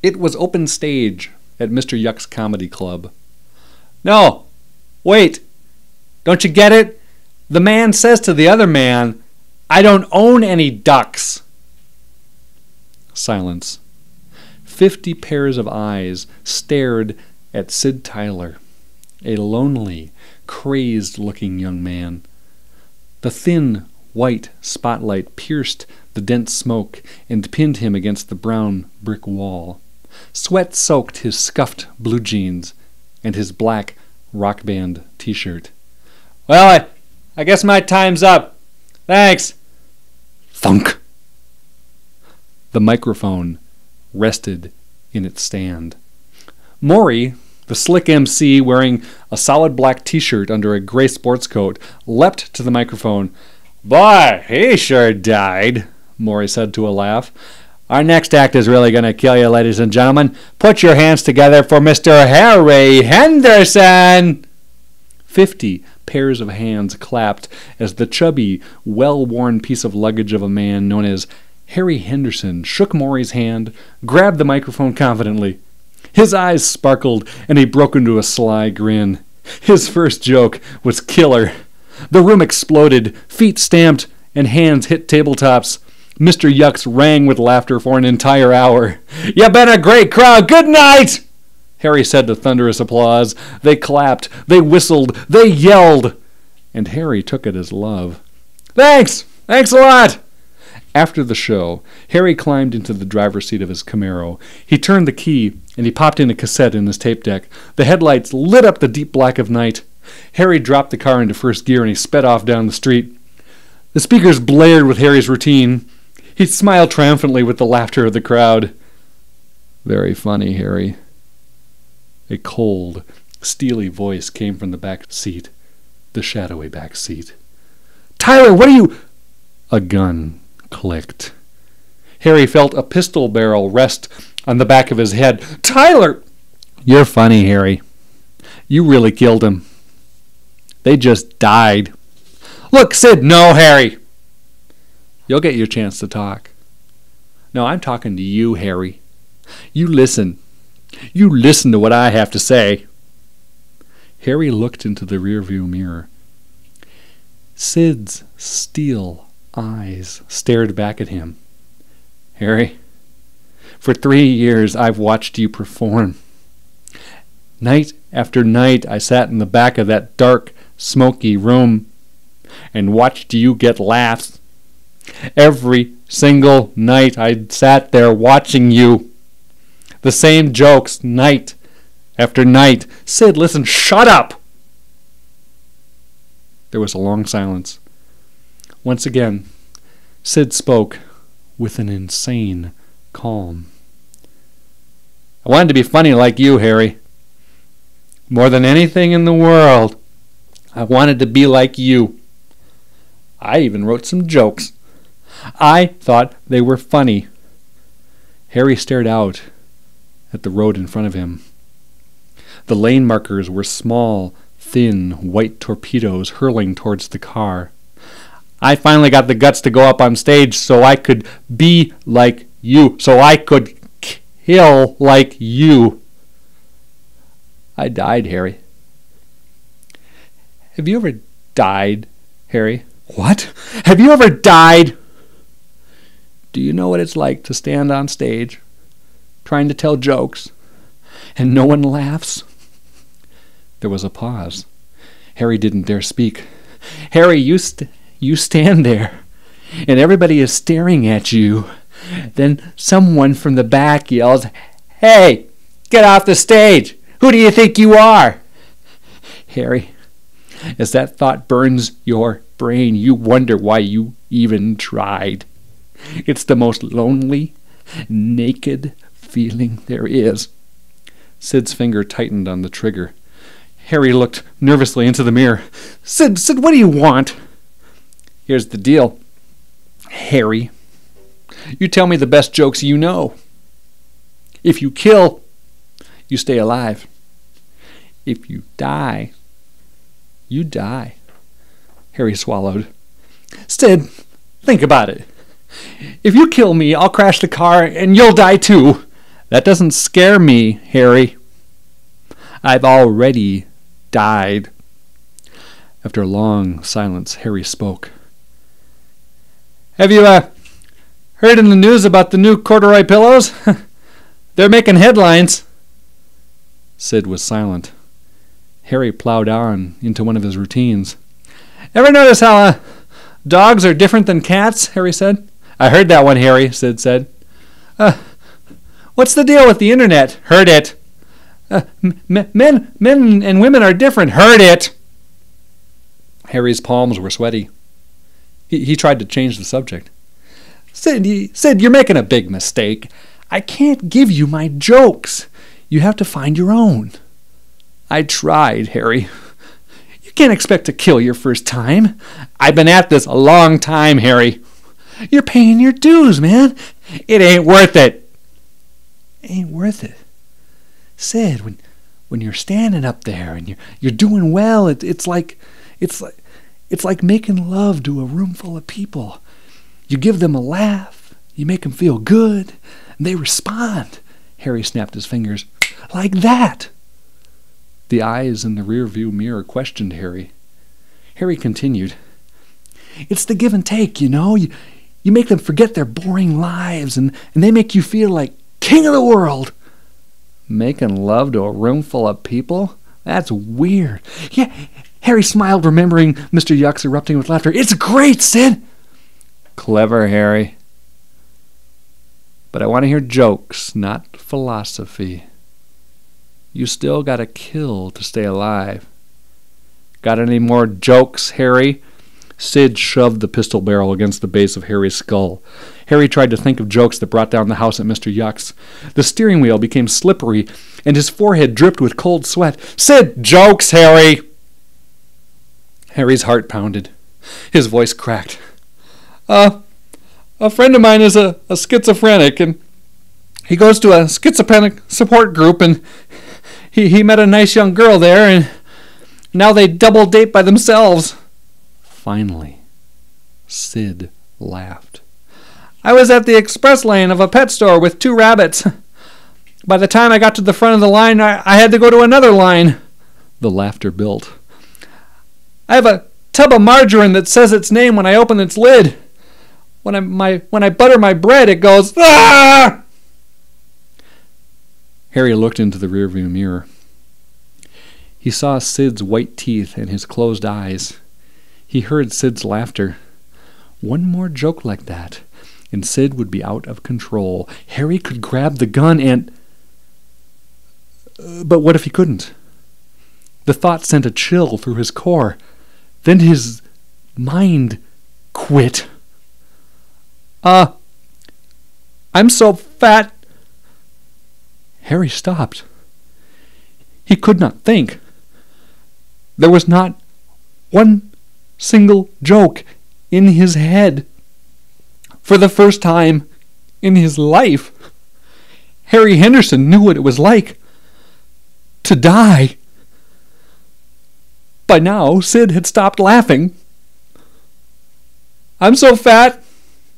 It was open stage at Mr. Yuck's Comedy Club. "No, wait, don't you get it? The man says to the other man, 'I don't own any ducks.'" Silence. 50 pairs of eyes stared at Sid Tyler, a lonely, crazed-looking young man. The thin, white spotlight pierced the dense smoke and pinned him against the brown brick wall. Sweat soaked his scuffed blue jeans and his black rock band t-shirt. "Well, I guess my time's up. Thanks." Thunk. The microphone rested in its stand. Maury, the slick MC wearing a solid black t-shirt under a gray sports coat, leapt to the microphone. "Boy, he sure died," Maury said to a laugh. "Our next act is really going to kill you, ladies and gentlemen. Put your hands together for Mr. Harry Henderson." 50 pairs of hands clapped as the chubby, well-worn piece of luggage of a man known as Harry Henderson shook Maury's hand, grabbed the microphone confidently. His eyes sparkled, and he broke into a sly grin. His first joke was killer. The room exploded, feet stamped, and hands hit tabletops. Mr. Yucks rang with laughter for an entire hour. "You been a great crowd. Good night," Harry said to thunderous applause. They clapped, they whistled, they yelled, and Harry took it as love. Thanks a lot." After the show, Harry climbed into the driver's seat of his Camaro. He turned the key, and he popped in a cassette in his tape deck. The headlights lit up the deep black of night. Harry dropped the car into first gear, and he sped off down the street. The speakers blared with Harry's routine. He smiled triumphantly with the laughter of the crowd. "Very funny, Harry." A cold, steely voice came from the back seat, the shadowy back seat. "Tyler, what are you—" A gun clicked. Harry felt a pistol barrel rest on the back of his head. "Tyler!" "You're funny, Harry. You really killed him. They just died." "Look, Sid." "No, Harry." "You'll get your chance to talk." "No, I'm talking to you, Harry. You listen. You listen to what I have to say." Harry looked into the rearview mirror. Sid's steel eyes stared back at him. "Harry, for 3 years I've watched you perform. Night after night I sat in the back of that dark, smoky room and watched you get laughs. Every single night I sat there watching you. The same jokes night after night." "Sid, listen." "Shut up!" There was a long silence. Once again, Sid spoke with an insane calm. "I wanted to be funny like you, Harry. More than anything in the world, I wanted to be like you. I even wrote some jokes. I thought they were funny." Harry stared out at the road in front of him. The lane markers were small, thin, white torpedoes hurling towards the car. "I finally got the guts to go up on stage so I could be like you, so I could kill like you. I died, Harry." "Have you ever died, Harry?" "What? Have you ever died?" "Do you know what it's like to stand on stage, trying to tell jokes, and no one laughs?" There was a pause. Harry didn't dare speak. "Harry, you stand there, and everybody is staring at you. Then someone from the back yells, 'Hey, get off the stage! Who do you think you are?' Harry, as that thought burns your brain, you wonder why you even tried. It's the most lonely, naked feeling there is." Sid's finger tightened on the trigger. Harry looked nervously into the mirror. Sid, what do you want?" "Here's the deal, Harry. You tell me the best jokes you know. If you kill, you stay alive. If you die, you die." Harry swallowed. "Sid, think about it. If you kill me, I'll crash the car and you'll die too. That doesn't scare me, Harry. I've already died. After a long silence, Harry spoke. Have you heard in the news about the new corduroy pillows? They're making headlines. Sid was silent. Harry plowed on into one of his routines. Ever notice how dogs are different than cats? Harry said. I heard that one, Harry, Sid said. What's the deal with the internet? Heard it. Men and women are different. Heard it. Harry's palms were sweaty. He tried to change the subject. Sid, you're making a big mistake. I can't give you my jokes. You have to find your own. I tried, Harry. You can't expect to kill your first time. I've been at this a long time, Harry. You're paying your dues, man. It ain't worth it. Ain't worth it. Sid, when you're standing up there and you're doing well, it's like making love to a room full of people. You give them a laugh, you make them feel good, and they respond. Harry snapped his fingers. Like that. The eyes in the rearview mirror questioned Harry. Harry continued. It's the give and take, you know. You make them forget their boring lives, and they make you feel like king of the world. Making love to a room full of people? That's weird. Yeah, Harry smiled, remembering Mr. Yucks erupting with laughter. It's great, Sid! Clever, Harry. But I want to hear jokes, not philosophy. You still gotta kill to stay alive. Got any more jokes, Harry? Sid shoved the pistol barrel against the base of Harry's skull. Harry tried to think of jokes that brought down the house at Mr. Yucks. The steering wheel became slippery, and his forehead dripped with cold sweat. Sid, jokes, Harry! Harry's heart pounded. His voice cracked. A friend of mine is a schizophrenic, and he goes to a schizophrenic support group, and he met a nice young girl there, and now they double date by themselves. Finally, Sid laughed. I was at the express lane of a pet store with 2 rabbits. By the time I got to the front of the line, I had to go to another line. The laughter built. I have a tub of margarine that says its name when I open its lid. When I butter my bread, it goes, ah! Harry looked into the rearview mirror. He saw Sid's white teeth and his closed eyes. He heard Sid's laughter. One more joke like that, and Sid would be out of control. Harry could grab the gun and... But what if he couldn't? The thought sent a chill through his core. Then his mind quit. I'm so fat. Harry stopped. He could not think. There was not one single joke in his head. For the first time in his life, Harry Henderson knew what it was like to die. By now, Sid had stopped laughing. I'm so fat.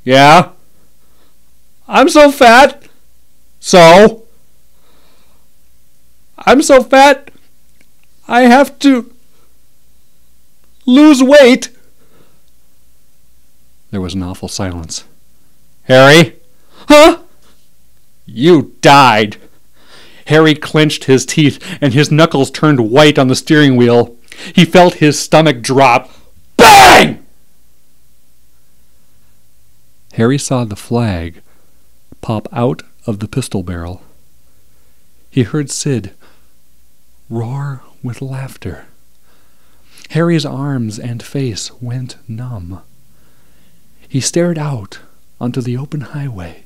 Yeah. I'm so fat. So? I'm so fat, I have to lose weight. There was an awful silence. Harry? Huh? You died. Harry clenched his teeth, and his knuckles turned white on the steering wheel. He felt his stomach drop. Bang! Harry saw the flag pop out of the pistol barrel. He heard Sid roar with laughter. Harry's arms and face went numb. He stared out onto the open highway.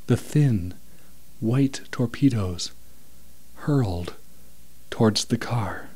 The thin, white torpedoes hurled towards the car.